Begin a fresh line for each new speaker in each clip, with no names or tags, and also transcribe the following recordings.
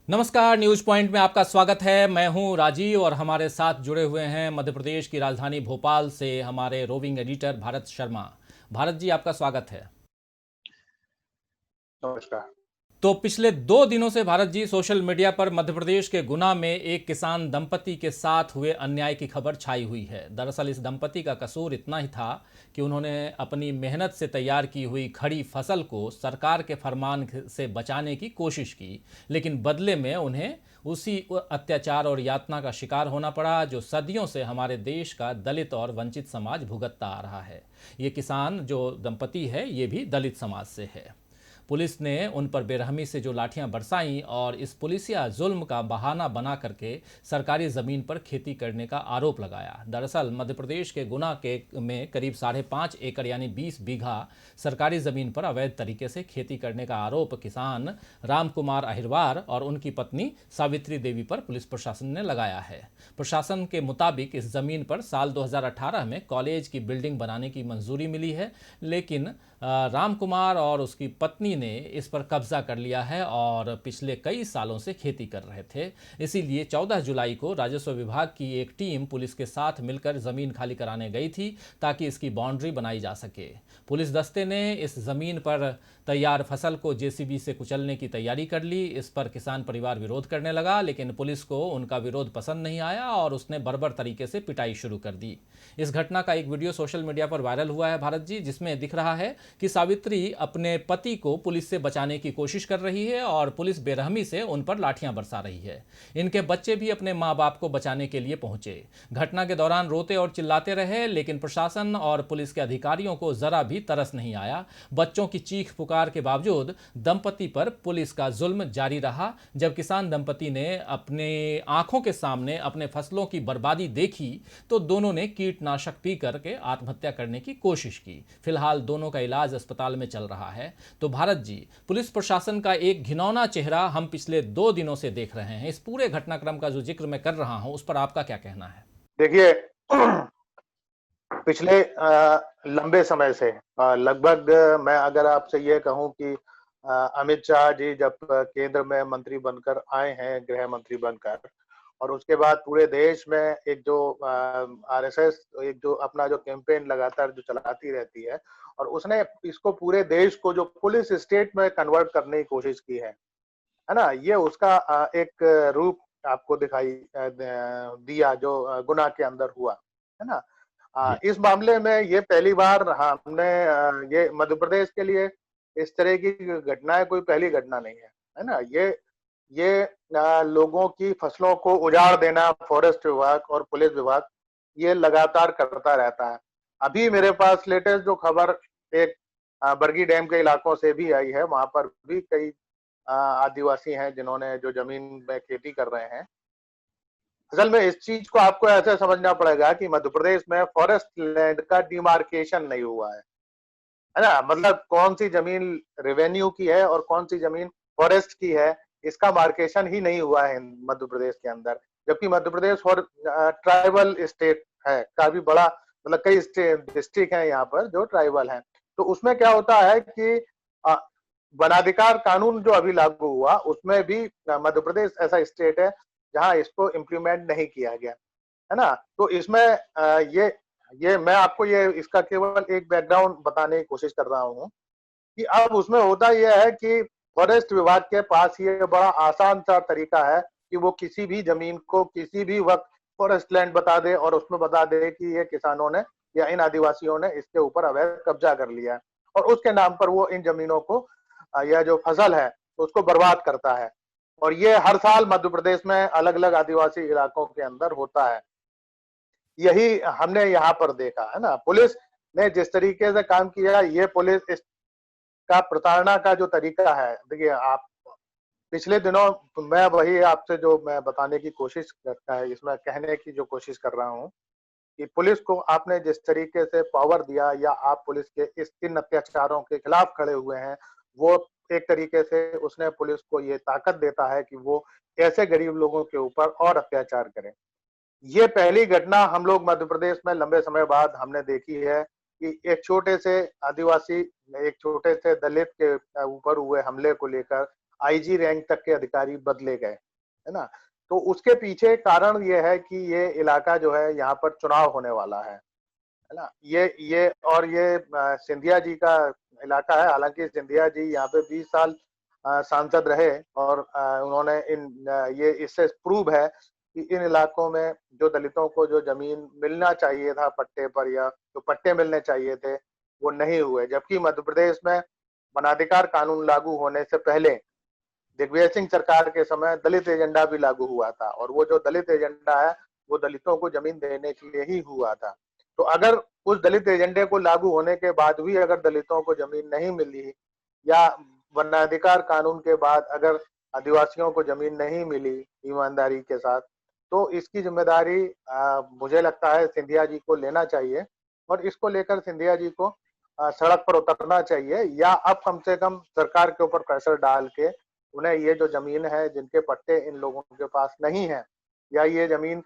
नमस्कार, news point में आपका स्वागत है। मैं हूं राजीव और हमारे साथ जुड़े हुए हैं मध्य प्रदेश की राजधानी भोपाल से हमारे रोविंग एडिटर भारत शर्मा। भारत जी, आपका स्वागत है।
नमस्कार।
तो पिछले 2 दिनों से भारत जी सोशल मीडिया पर मध्य प्रदेश के गुना में एक किसान दंपति के साथ हुए अन्याय की खबर छाई हुई है। दरअसल इस दंपति का कसूर इतना ही था कि उन्होंने अपनी मेहनत से तैयार की हुई खड़ी फसल को सरकार के फरमान से बचाने की कोशिश की, लेकिन बदले में उन्हें उसी अत्याचार और यातना का शिकार होना पड़ा जो सदियों से हमारे देश का दलित और वंचित समाज भुगतता आ रहा है। ये किसान जो दंपति है ये भी दलित समाज से है। पुलिस ने उन पर बेरहमी से जो लाठियां बरसाईं और इस पुलिसिया जुल्म का बहाना बना करके सरकारी ज़मीन पर खेती करने का आरोप लगाया। दरअसल मध्य प्रदेश के गुना के में करीब 5.5 एकड़ यानी 20 बीघा सरकारी ज़मीन पर अवैध तरीके से खेती करने का आरोप किसान राम कुमार अहिरवार और उनकी पत्नी सावित्री देवी पर पुलिस प्रशासन ने लगाया है। प्रशासन के मुताबिक इस ज़मीन पर साल 2018 में कॉलेज की बिल्डिंग बनाने की मंजूरी मिली है, लेकिन राम कुमार और उसकी पत्नी ने इस पर कब्जा कर लिया है और पिछले कई सालों से खेती कर रहे थे। इसीलिए 14 जुलाई को राजस्व विभाग की एक टीम पुलिस के साथ मिलकर ज़मीन खाली कराने गई थी ताकि इसकी बाउंड्री बनाई जा सके। पुलिस दस्ते ने इस ज़मीन पर तैयार फसल को जेसीबी से कुचलने की तैयारी कर ली। इस पर किसान परिवार विरोध करने लगा, लेकिन पुलिस को उनका विरोध पसंद नहीं आया और उसने बर्बर तरीके से पिटाई शुरू कर दी। इस घटना का एक वीडियो सोशल मीडिया पर वायरल हुआ है भारत जी, जिसमें दिख रहा है कि सावित्री अपने पति को पुलिस से बचाने की कोशिश कर रही है और पुलिस बेरहमी से उन पर लाठियां बरसा रही है। इनके बच्चे भी अपने मां बाप को बचाने के लिए पहुंचे। घटना के दौरान रोते और चिल्लाते रहे, लेकिन प्रशासन और पुलिस के अधिकारियों को जरा भी तरस नहीं आया। बच्चों की चीख पुकार के बावजूद दंपति पर पुलिस का जुल्म जारी रहा। जब किसान दंपति ने अपने आंखों के सामने अपने फसलों की बर्बादी देखी तो दोनों ने कीटनाशक पी करके आत्महत्या करने की कोशिश की। फिलहाल दोनों का इलाज अस्पताल में चल रहा है। तो भारत जी, पुलिस प्रशासन का एक घिनौना चेहरा हम पिछले 2 दिनों से देख रहे हैं। इस पूरे घटनाक्रम का जो जिक्र मैं कर रहा हूं उस पर आपका क्या कहना है?
देखिए, पिछले लंबे समय से लगभग मैं अगर आपसे ये कहूं कि अमित शाह जी जब केंद्र में मंत्री बनकर आए हैं, गृह मंत्री बनकर, और उसके बाद पूरे देश में एक जो आरएसएस एक जो अपना जो कैंपेन लगातार जो चलाती रहती है, और उसने इसको पूरे देश को जो पुलिस स्टेट में कन्वर्ट करने की कोशिश की है ना? ये उसका एक रूप आपको दिखाई दिया जो गुना के अंदर हुआ, है ना?
जी।
इस मामले में ये पहली बार हमने ये मध्य प्रदेश के लिए इस तरह की घटनाएं कोई पहली घटना नहीं है ना? ये लोगों की फसलों को उजाड़ देना फॉरेस्ट विभाग और पुलिस विभाग ये लगातार करता रहता है। अभी मेरे पास लेटेस्ट जो खबर एक बरगी डैम के इलाकों से भी आई है, वहां पर भी कई आदिवासी हैं जिन्होंने जो जमीन में खेती कर रहे हैं। असल में इस चीज को आपको ऐसे समझना पड़ेगा कि मध्य प्रदेश में फॉरेस्ट लैंड का डिमार्केशन नहीं हुआ है ना? मतलब कौन सी जमीन रेवेन्यू की है और कौन सी जमीन फॉरेस्ट की है, इसका मार्केशन ही नहीं हुआ है मध्य प्रदेश के अंदर। जबकि मध्य प्रदेश और ट्राइबल स्टेट है, काफी बड़ा, मतलब कई डिस्ट्रिक्ट हैं यहाँ पर जो ट्राइबल हैं। तो उसमें क्या होता है कि अ, वनाधिकार कानून जो अभी लागू हुआ उसमें भी मध्य प्रदेश ऐसा स्टेट है जहां इसको इम्प्लीमेंट नहीं किया गया, है ना? तो इसमें ये मैं आपको ये इसका केवल एक बैकग्राउंड बताने की कोशिश कर रहा हूँ कि अब उसमें होता यह है कि फॉरेस्ट विभाग के पास ये बड़ा आसान सा तरीका है कि वो किसी भी जमीन को किसी भी वक्त फॉरेस्ट लैंड बता दे और उसमें बता दे कि ये किसानों ने या इन आदिवासियों ने इसके ऊपर अवैध कब्जा कर लिया है, और उसके नाम पर वो इन जमीनों को या जो फसल है उसको बर्बाद करता है। और ये हर साल मध्य प्रदेश में अलग अलग आदिवासी इलाकों के अंदर होता है। यही हमने यहाँ पर देखा, है ना? पुलिस ने जिस तरीके से काम किया, ये पुलिस इसका प्रताड़ना का जो तरीका है, देखिए आप पिछले दिनों मैं वही आपसे जो मैं बताने की कोशिश करता है, इसमें कहने की जो कोशिश कर रहा हूँ कि पुलिस को आपने जिस तरीके से पावर दिया या आप पुलिस के इस इन अत्याचारों के खिलाफ खड़े हुए हैं, वो एक तरीके से उसने पुलिस को ये ताकत देता है कि वो ऐसे गरीब लोगों के ऊपर और अत्याचार करे। ये पहली घटना हम लोग मध्य प्रदेश में लंबे समय बाद हमने देखी है कि एक छोटे से आदिवासी, एक छोटे से दलित के ऊपर हुए हमले को लेकर आईजी रैंक तक के अधिकारी बदले गए, है ना। तो उसके पीछे कारण ये है कि ये इलाका जो है यहाँ पर चुनाव होने वाला है ना। ये सिंधिया जी का इलाका है। हालांकि सिंधिया जी यहाँ पे 20 साल सांसद रहे और उन्होंने ये इससे प्रूव है कि इन इलाकों में जो दलितों को जो जमीन मिलना चाहिए था पट्टे पर, या जो पट्टे मिलने चाहिए थे, वो नहीं हुए। जबकि मध्य प्रदेश में वनाधिकार कानून लागू होने से पहले दिग्विजय सिंह सरकार के समय दलित एजेंडा भी लागू हुआ था, और वो जो दलित एजेंडा है वो दलितों को जमीन देने के लिए ही हुआ था। तो अगर उस दलित एजेंडे को लागू होने के बाद भी अगर दलितों को जमीन नहीं मिली, या वनाधिकार कानून के बाद अगर आदिवासियों को जमीन नहीं मिली ईमानदारी के साथ, तो इसकी जिम्मेदारी मुझे लगता है सिंधिया जी को लेना चाहिए, और इसको लेकर सिंधिया जी को सड़क पर उतरना चाहिए, या अब कम से कम सरकार के ऊपर प्रेशर डाल के उन्हें ये जो जमीन है जिनके पट्टे इन लोगों के पास नहीं है, या ये जमीन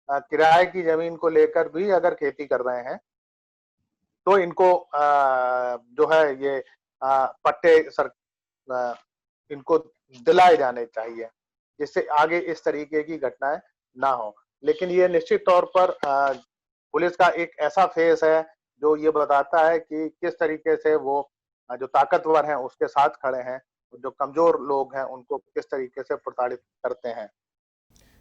किराए की जमीन को लेकर भी अगर खेती कर रहे हैं, तो इनको जो है ये पट्टे इनको दिलाए जाने चाहिए, जिससे आगे इस तरीके की घटनाएं ना हो। लेकिन ये निश्चित तौर पर पुलिस का एक ऐसा फेस है जो ये बताता है कि किस तरीके से वो जो ताकतवर हैं उसके साथ खड़े हैं, जो कमजोर लोग हैं उनको किस तरीके से प्रताड़ित करते हैं।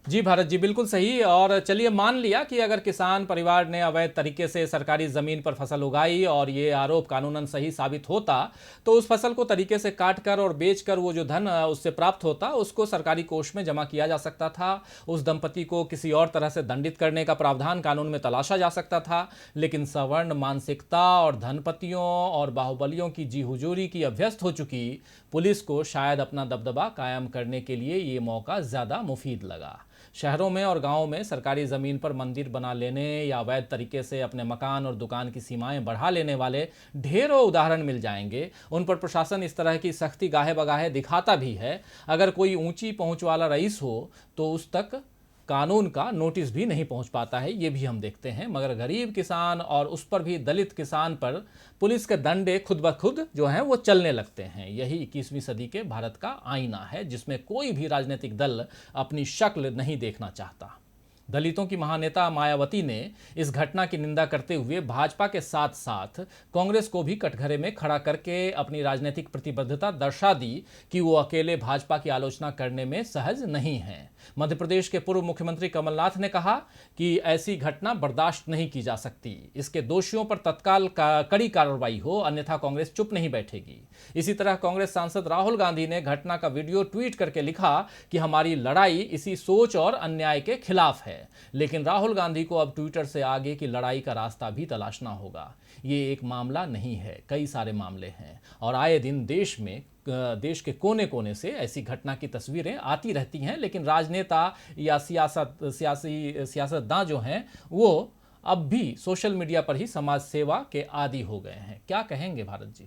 जी भारत जी, बिल्कुल सही। और चलिए मान लिया कि अगर किसान परिवार ने अवैध तरीके से सरकारी ज़मीन पर फसल उगाई और ये आरोप कानूनन सही साबित होता, तो उस फसल को तरीके से काट कर और बेच कर वो जो धन उससे प्राप्त होता उसको सरकारी कोष में जमा किया जा सकता था। उस दंपति को किसी और तरह से दंडित करने का प्रावधान कानून में तलाशा जा सकता था। लेकिन सवर्ण मानसिकता और धनपतियों और बाहुबलियों की जी हुजूरी की अभ्यस्त हो चुकी पुलिस को शायद अपना दबदबा कायम करने के लिए ये मौका ज़्यादा मुफीद लगा। शहरों में और गांवों में सरकारी ज़मीन पर मंदिर बना लेने या अवैध तरीके से अपने मकान और दुकान की सीमाएं बढ़ा लेने वाले ढेरों उदाहरण मिल जाएंगे। उन पर प्रशासन इस तरह की सख्ती गाहे बगाहे दिखाता भी है। अगर कोई ऊंची पहुंच वाला रईस हो तो उस तक कानून का नोटिस भी नहीं पहुंच पाता है, ये भी हम देखते हैं। मगर गरीब किसान और उस पर भी दलित किसान पर पुलिस के डंडे खुद ब खुद जो हैं वो चलने लगते हैं। यही 21वीं सदी के भारत का आईना है, जिसमें कोई भी राजनीतिक दल अपनी शक्ल नहीं देखना चाहता। दलितों की महानेता मायावती ने इस घटना की निंदा करते हुए भाजपा के साथ साथ कांग्रेस को भी कटघरे में खड़ा करके अपनी राजनीतिक प्रतिबद्धता दर्शा दी कि वो अकेले भाजपा की आलोचना करने में सहज नहीं हैं। मध्य प्रदेश के पूर्व मुख्यमंत्री कमलनाथ ने कहा कि ऐसी घटना बर्दाश्त नहीं की जा सकती, इसके दोषियों पर तत्काल कड़ी कार्रवाई हो, अन्यथा कांग्रेस चुप नहीं बैठेगी। इसी तरह कांग्रेस सांसद राहुल गांधी ने घटना का वीडियो ट्वीट करके लिखा कि हमारी लड़ाई इसी सोच और अन्याय के खिलाफ है। लेकिन राहुल गांधी को अब ट्विटर से आगे की लड़ाई का रास्ता भी तलाशना होगा। ये एक मामला नहीं है, कई सारे मामले हैं और आए दिन देश के कोने कोने से ऐसी घटना की तस्वीरें आती रहती हैं। लेकिन राजनेता या सियासतदान जो हैं वो अब भी सोशल मीडिया पर ही समाज सेवा के आदी हो गए हैं। क्या कहेंगे भारत जी?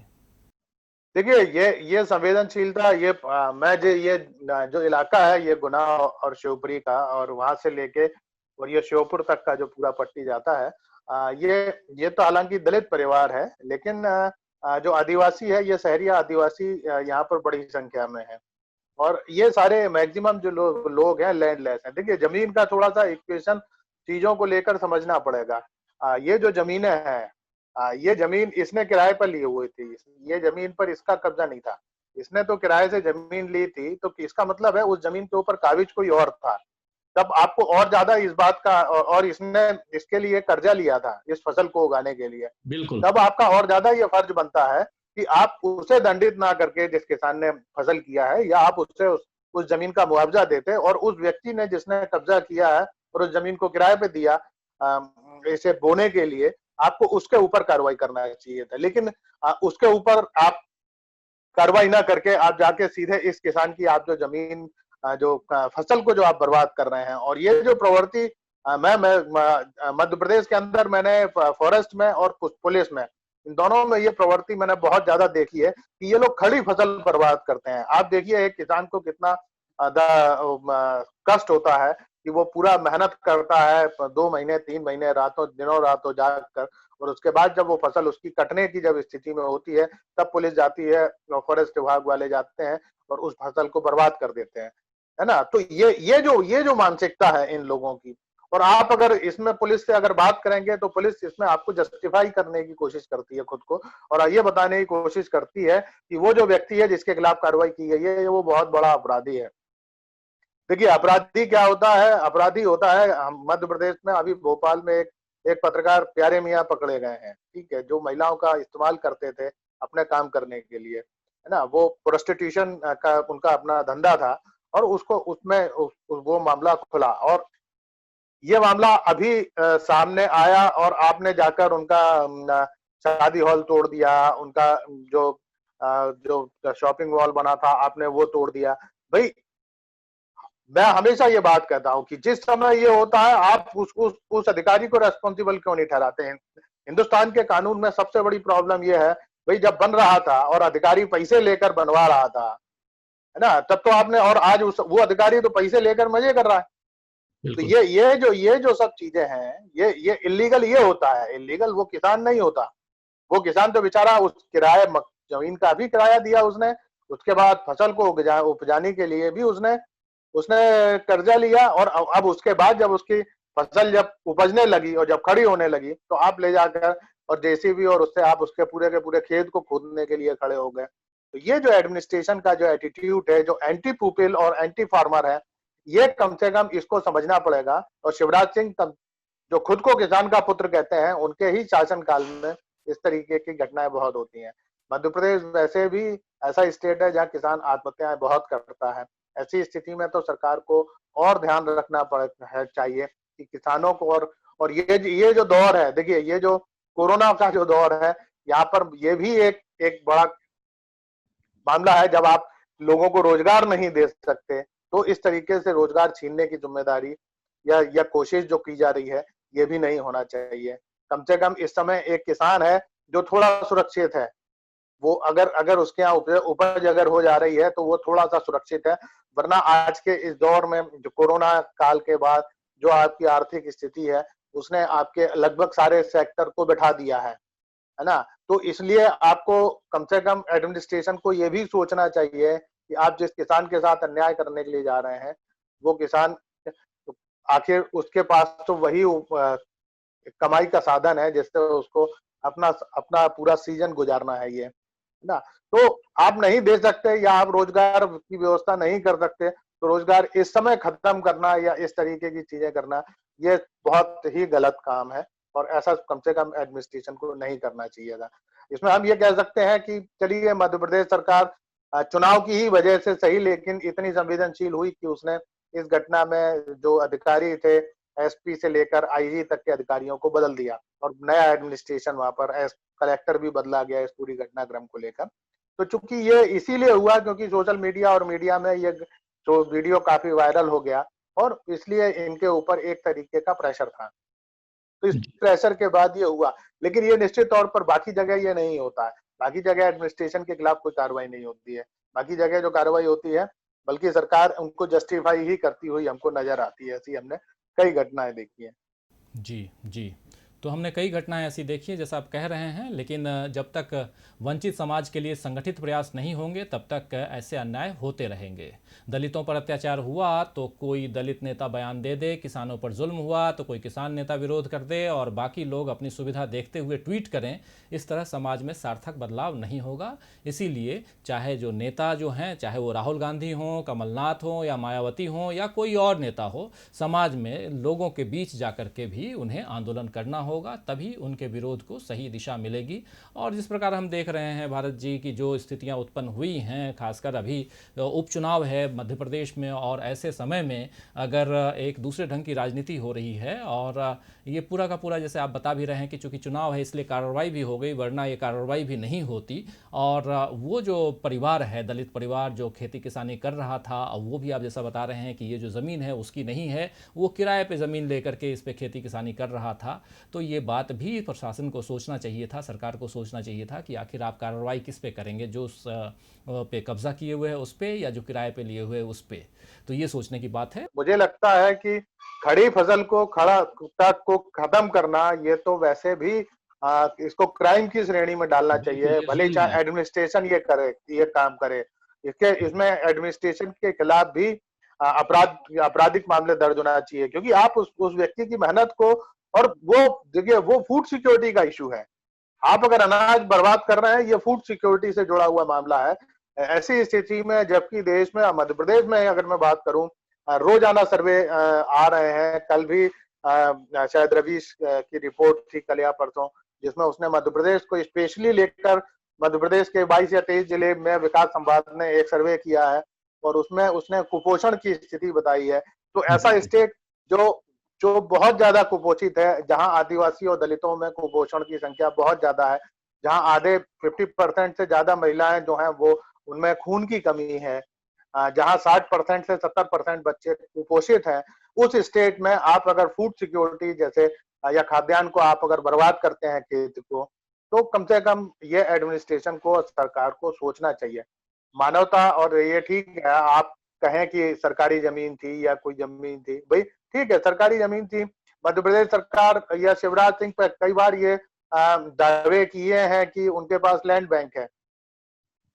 देखिए, ये संवेदनशीलता, ये जो इलाका है, ये गुना और शिवपुरी का, और वहां से लेके और ये श्योपुर तक का जो पूरा पट्टी जाता है, ये तो हालांकि दलित परिवार है, लेकिन जो आदिवासी है, ये शहरिया आदिवासी यहाँ पर बड़ी संख्या में है, और ये सारे मैक्सिमम जो लोग हैं लैंडलेस हैं। देखिए, जमीन का थोड़ा सा इक्वेशन चीजों को लेकर समझना पड़ेगा। ये जो जमीनें हैं, ये जमीन इसने किराए पर ली हुई थी, ये जमीन पर इसका कब्जा नहीं था। इसने तो किराए से जमीन ली थी, तो इसका मतलब है उस जमीन के ऊपर काबिज कोई और था। तब आपको और ज्यादा इस बात का, और इसने इसके लिए कर्जा लिया था इस फसल को उगाने के लिए,
बिल्कुल।
तब आपका और ज्यादा ये फर्ज बनता है कि आप उसे दंडित ना करके, जिस किसान ने फसल किया है, या आप उससे उस जमीन का मुआवजा देते, और उस व्यक्ति ने जिसने कब्जा किया है और उस जमीन को किराए पे दिया इसे बोने के लिए, आपको उसके ऊपर कार्रवाई करना चाहिए था। लेकिन उसके ऊपर आप कार्रवाई ना करके आप जाके सीधे इस किसान की आप जो जमीन, जो फसल को जो आप बर्बाद कर रहे हैं, और ये जो प्रवृत्ति मैं मध्य प्रदेश के अंदर मैंने फॉरेस्ट में और पुलिस में, इन दोनों में ये प्रवृत्ति मैंने बहुत ज्यादा देखी है कि ये लोग खड़ी फसल बर्बाद करते हैं। आप देखिए एक किसान को कितना कष्ट होता है कि वो पूरा मेहनत करता है 2 महीने 3 महीने, दिनों रातों जाग कर और उसके बाद जब वो फसल उसकी कटने की जब स्थिति में होती है, तब पुलिस जाती है, फॉरेस्ट विभाग वाले जाते हैं और उस फसल को बर्बाद कर देते हैं, है ना। तो ये जो मानसिकता है इन लोगों की, और आप अगर इसमें पुलिस से अगर बात करेंगे तो पुलिस इसमें आपको जस्टिफाई करने की कोशिश करती है खुद को, और ये बताने की कोशिश करती है कि वो जो व्यक्ति है जिसके खिलाफ कार्रवाई की गई है वो बहुत बड़ा अपराधी है। देखिए, अपराधी क्या होता है? अपराधी होता है, हम मध्य प्रदेश में अभी भोपाल में एक पत्रकार प्यारे मियाँ पकड़े गए हैं, ठीक है, जो महिलाओं का इस्तेमाल करते थे अपने काम करने के लिए, है ना। वो प्रोस्टिट्यूशन का उनका अपना धंधा था, और उसको उसमें वो मामला खुला, और ये मामला अभी सामने आया, और आपने जाकर उनका शादी हॉल तोड़ दिया, उनका जो शॉपिंग मॉल बना था आपने वो तोड़ दिया। भाई, मैं हमेशा ये बात कहता हूं कि जिस समय ये होता है आप उस अधिकारी को रेस्पॉन्सिबल क्यों नहीं ठहराते हैं? हिंदुस्तान के कानून में सबसे बड़ी प्रॉब्लम ये है, भाई जब बन रहा था और अधिकारी पैसे लेकर बनवा रहा था, है ना, तब तो आपने, और आज वो अधिकारी तो पैसे लेकर मजे कर रहा है। तो
बिल्कुल।
ये जो सब चीजें हैं, ये इलीगल ये होता है। इलीगल वो किसान नहीं होता, वो किसान तो बेचारा उस किराए जमीन का भी किराया दिया उसने, उसके बाद फसल को उपजाने के लिए भी उसने उसने कर्जा लिया, और अब उसके बाद जब उसकी फसल जब उपजने लगी और जब खड़ी होने लगी, तो आप ले जाकर और जेसीबी और उससे आप उसके पूरे के पूरे खेत को खोदने के लिए खड़े हो गए। तो ये जो एडमिनिस्ट्रेशन का जो एटीट्यूड है, जो एंटी पीपल और एंटी फार्मर है, ये कम से कम इसको समझना पड़ेगा। और शिवराज सिंह जो खुद को किसान का पुत्र कहते हैं, उनके ही शासनकाल में इस तरीके की घटनाएं बहुत होती हैं। मध्य प्रदेश वैसे भी ऐसा स्टेट है जहाँ किसान आत्महत्याएं बहुत करता है। ऐसी स्थिति में तो सरकार को और ध्यान रखना चाहिए कि किसानों को, और ये जो दौर है, देखिए ये जो कोरोना का जो दौर है, यहाँ पर ये भी एक बड़ा मामला है। जब आप लोगों को रोजगार नहीं दे सकते, तो इस तरीके से रोजगार छीनने की जिम्मेदारी या कोशिश जो की जा रही है, ये भी नहीं होना चाहिए। कम से कम इस समय एक किसान है जो थोड़ा सुरक्षित है, वो अगर उसके यहाँ उपज अगर हो जा रही है तो वो थोड़ा सा सुरक्षित है। वरना आज के इस दौर में जो कोरोना काल के बाद जो आपकी आर्थिक स्थिति है, उसने आपके लगभग सारे सेक्टर को बैठा दिया है ना। तो इसलिए आपको कम से कम एडमिनिस्ट्रेशन को ये भी सोचना चाहिए कि आप जिस किसान के साथ अन्याय करने के लिए जा रहे हैं, वो किसान आखिर उसके पास तो वही कमाई का साधन है जिससे उसको अपना अपना पूरा सीजन गुजारना है, ये ना। तो आप नहीं दे सकते या आप रोजगार की व्यवस्था नहीं कर सकते, तो रोजगार इस समय खत्म करना या इस तरीके की चीजें करना, ये बहुत ही गलत काम है, और ऐसा कम से कम एडमिनिस्ट्रेशन को नहीं करना चाहिए था। इसमें हम ये कह सकते हैं कि चलिए मध्य प्रदेश सरकार चुनाव की ही वजह से सही, लेकिन इतनी संवेदनशील हुई कि उसने इस घटना में जो अधिकारी थे, एसपी से लेकर आईजी तक के अधिकारियों को बदल दिया, और नया एडमिनिस्ट्रेशन वहां पर कलेक्टर भी बदला गया इस पूरी घटनाक्रम को लेकर। तो चूंकि ये इसीलिए हुआ क्योंकि सोशल मीडिया और मीडिया में ये जो वीडियो काफी वायरल हो गया, और इसलिए इनके ऊपर एक तरीके का प्रेशर था। तो इस प्रेशर के बाद ये हुआ, लेकिन ये निश्चित तौर पर बाकी जगह ये नहीं होता है। बाकी जगह एडमिनिस्ट्रेशन के खिलाफ कोई कार्रवाई नहीं होती है। बाकी जगह जो कार्रवाई होती है, बल्कि सरकार उनको जस्टिफाई ही करती हुई हमको नजर आती है। ऐसी हमने कई घटनाएं देखी हैं।
जी, जी। तो हमने कई घटनाएं ऐसी देखी हैं जैसा आप कह रहे हैं, लेकिन जब तक वंचित समाज के लिए संगठित प्रयास नहीं होंगे तब तक ऐसे अन्याय होते रहेंगे। दलितों पर अत्याचार हुआ तो कोई दलित नेता बयान दे दे, किसानों पर जुल्म हुआ तो कोई किसान नेता विरोध कर दे और बाकी लोग अपनी सुविधा देखते हुए ट्वीट करें। इस तरह समाज में सार्थक बदलाव नहीं होगा। इसीलिए चाहे जो नेता जो हैं, चाहे वो राहुल गांधी हों, कमलनाथ हों या मायावती हों या कोई और नेता हो, समाज में लोगों के बीच जाकर के भी उन्हें आंदोलन करना होगा, तभी उनके विरोध को सही दिशा मिलेगी। और जिस प्रकार हम देख रहे हैं भारत जी की जो स्थितियां उत्पन्न हुई हैं, खासकर अभी उपचुनाव है मध्य प्रदेश में, और ऐसे समय में अगर एक दूसरे ढंग की राजनीति हो रही है और ये पूरा का पूरा जैसे आप बता भी रहे हैं कि चूंकि चुनाव है इसलिए कार्रवाई भी हो गई, वरना ये कार्रवाई भी नहीं होती। और वो जो परिवार है, दलित परिवार जो खेती किसानी कर रहा था, वो भी आप जैसा बता रहे हैं कि ये जो ज़मीन है उसकी नहीं है, वो किराए पे ज़मीन लेकर के इस पे खेती किसानी कर रहा था। तो ये बात भी प्रशासन को सोचना चाहिए था, सरकार को सोचना चाहिए था कि आखिर आप कार्रवाई किस पे करेंगे, जो उस पे कब्जा किए हुए है उस पे या जो किराए पे लिए हुए उस पे। तो ये सोचने की बात है।
मुझे लगता है कि खड़ी फसल को खत्म करना, ये तो वैसे भी इसको क्राइम की श्रेणी में डालना चाहिए, भले ही चाहे एडमिनिस्ट्रेशन ये करे, ये काम करे। इसमें एडमिनिस्ट्रेशन के खिलाफ भी आपराधिक मामले दर्ज होना चाहिए, क्योंकि आप उस व्यक्ति की मेहनत को, और वो देखिए वो फूड सिक्योरिटी का इशू है। आप अगर अनाज बर्बाद कर रहे हैं, ये फूड सिक्योरिटी से जुड़ा हुआ मामला है। ऐसी स्थिति में, जबकि देश में, मध्य प्रदेश में अगर मैं बात करूं, रोजाना सर्वे आ रहे हैं। कल भी शायद रवीश की रिपोर्ट थी, कल या परसों, जिसमें उसने मध्य प्रदेश को स्पेशली लेकर मध्य प्रदेश के 22 या 23 जिले में विकास संवाद ने एक सर्वे किया है, और उसमें उसने कुपोषण की स्थिति बताई है। तो ऐसा स्टेट जो जो बहुत ज्यादा कुपोषित है, जहां आदिवासी और दलितों में कुपोषण की संख्या बहुत ज्यादा है, जहां आधे 50% से ज्यादा महिलाएं जो हैं वो, उनमें खून की कमी है, जहां 60% से 70% बच्चे कुपोषित हैं, उस स्टेट में आप अगर फूड सिक्योरिटी जैसे या खाद्यान्न को आप अगर बर्बाद करते हैं खेत को, तो कम से कम ये एडमिनिस्ट्रेशन को, सरकार को सोचना चाहिए। मानवता, और ये ठीक है आप कहें कि सरकारी जमीन थी या कोई जमीन थी, भाई ठीक है सरकारी जमीन थी। मध्य प्रदेश सरकार या शिवराज सिंह पर कई बार ये दावे किए हैं कि उनके पास लैंड बैंक है।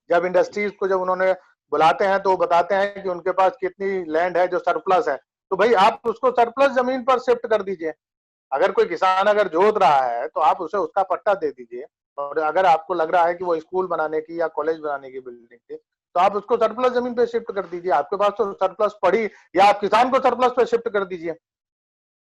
जब इंडस्ट्रीज को जब उन्होंने बुलाते हैं तो वो बताते हैं कि उनके पास कितनी लैंड है जो सरप्लस है, तो भाई आप उसको सरप्लस जमीन पर शिफ्ट कर दीजिए। अगर कोई किसान अगर जोत रहा है तो आप उसे उसका पट्टा दे दीजिए, और अगर आपको लग रहा है कि वो स्कूल बनाने की या कॉलेज बनाने की बिल्डिंग थी, तो आप उसको सरप्लस जमीन पे शिफ्ट कर दीजिए। आपके पास तो सरप्लस पड़ी, या आप किसान को सरप्लस पे शिफ्ट कर दीजिए।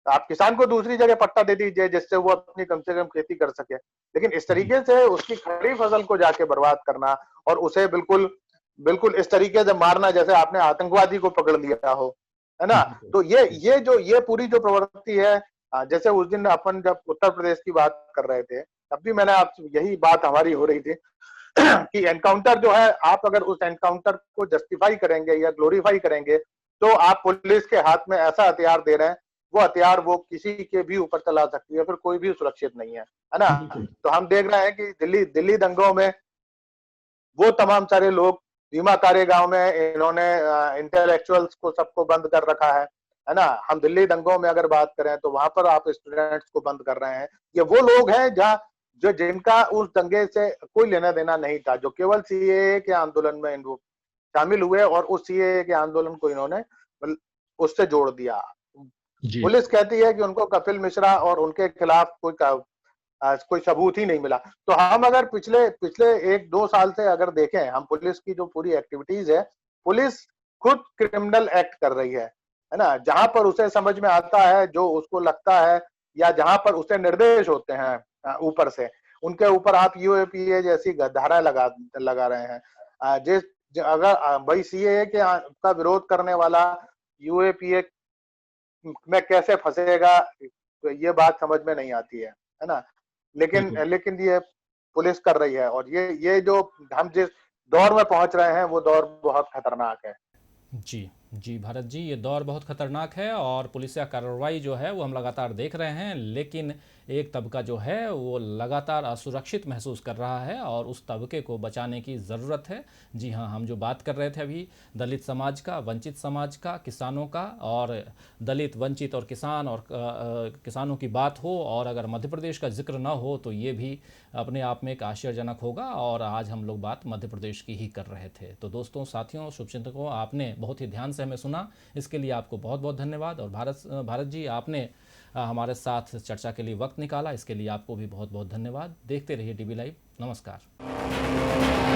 आप किसान को दूसरी जगह पट्टा दे दीजिए, जिससे वो अपनी कम से कम खेती कर सके। लेकिन इस तरीके से उसकी खड़ी फसल को जाके बर्बाद करना, और उसे बिल्कुल बिल्कुल इस तरीके से मारना जैसे आपने आतंकवादी को पकड़ लिया हो, है ना। तो ये पूरी जो प्रवृत्ति है, जैसे उस दिन अपन जब उत्तर प्रदेश की बात कर रहे थे, तब भी मैंने आपसे यही बात हमारी हो रही थी कि एनकाउंटर जो है, आप अगर उस एनकाउंटर को जस्टिफाई करेंगे या ग्लोरीफाई करेंगे, तो आप पुलिस के हाथ में ऐसा हथियार दे रहे हैं, वो हथियार वो किसी के भी ऊपर चला सकती है, फिर कोई भी सुरक्षित नहीं है ना। तो हम देख रहे हैं कि दिल्ली दंगों में वो तमाम सारे लोग, भीमा कारेगांव में इन्होंने इंटेलेक्चुअल्स को सबको बंद कर रखा है ना। हम दिल्ली दंगों में अगर बात करें तो वहां पर आप स्टूडेंट्स को बंद कर रहे हैं। ये वो लोग हैं जहाँ जो जिनका उस दंगे से कोई लेना देना नहीं था, जो केवल सीएए के आंदोलन में शामिल हुए, और उस सीएए के आंदोलन को इन्होंने उससे जोड़ दिया। पुलिस कहती है कि उनको कपिल मिश्रा और उनके खिलाफ कोई सबूत ही नहीं मिला। तो हम अगर पिछले 1-2 साल से अगर देखें, हम पुलिस की जो पूरी एक्टिविटीज है, पुलिस खुद क्रिमिनल एक्ट कर रही है ना। जहां पर उसे समझ में आता है, जो उसको लगता है, या जहां पर उसे निर्देश होते हैं ऊपर से, उनके ऊपर आप यूएपीए जैसी धारा लगा रहे हैं। अगर भाई सीएए का विरोध करने वाला यूएपीए में कैसे फंसेगा, तो ये बात समझ में नहीं आती है ना। लेकिन ये पुलिस कर रही है, और ये जो हम जिस दौर में पहुंच रहे हैं, वो दौर बहुत खतरनाक है।
जी भारत जी, ये दौर बहुत खतरनाक है, और पुलिसिया कार्रवाई जो है वो हम लगातार देख रहे हैं, लेकिन एक तबका जो है वो लगातार असुरक्षित महसूस कर रहा है, और उस तबके को बचाने की ज़रूरत है। जी हाँ, हम जो बात कर रहे थे अभी, दलित समाज का, वंचित समाज का, किसानों का, और दलित, वंचित और किसान और किसानों की बात हो, और अगर मध्य प्रदेश का जिक्र ना हो तो ये भी अपने आप में एक आश्चर्यजनक होगा। और आज हम लोग बात मध्य प्रदेश की ही कर रहे थे। तो दोस्तों, साथियों, शुभचिंतकों, आपने बहुत ही ध्यान से हमें सुना, इसके लिए आपको बहुत बहुत धन्यवाद। और भारत जी, आपने हमारे साथ चर्चा के लिए वक्त निकाला, इसके लिए आपको भी बहुत बहुत धन्यवाद। देखते रहिए डीबी लाइव। नमस्कार।